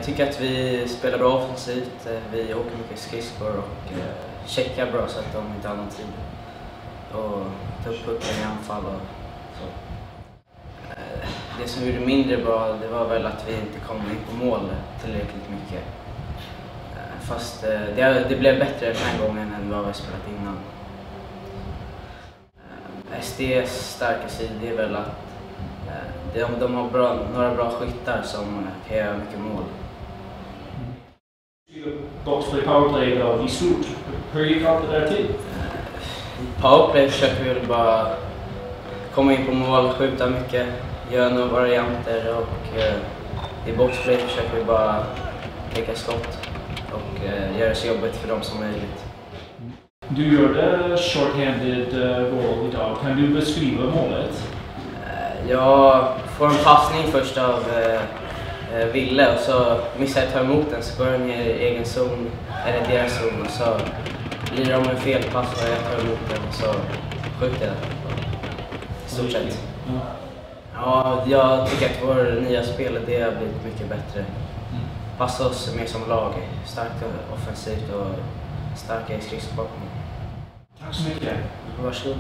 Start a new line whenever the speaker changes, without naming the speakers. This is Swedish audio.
Jag tycker att vi spelar bra offensivt, vi åker mycket skridskor och checkar bra så att de inte har någon tid. Och ta upp pucken i anfall och så. Det som gjorde mindre bra, det var väl att vi inte kom in på mål tillräckligt mycket. Fast det blev bättre den här gången än vad vi spelat innan. SDs starka sida är väl att de har några bra skyttar som kan göra mycket mål.
Boxplay, powerplay då, i stort. Hur gick allt det där till?
I powerplay försöker vi bara komma in på mål, skjuta mycket, göra några varianter och i boxplay försöker vi bara klicka skott och göra det så jobbigt för dem som möjligt.
Du gjorde short-handed goal idag. Kan du beskriva målet?
Jag får en passning först av Ville och så missar jag ta emot den, så går den i egen zon, eller deras zon, och så blir de en felpass och jag tar emot den och så skjuter jag i stort sett. Ja, jag tycker att vår nya spel det har blivit mycket bättre. Passa oss mer som lag, starkt offensivt och starka i skridskobakom.
Tack så mycket.
Varsågod.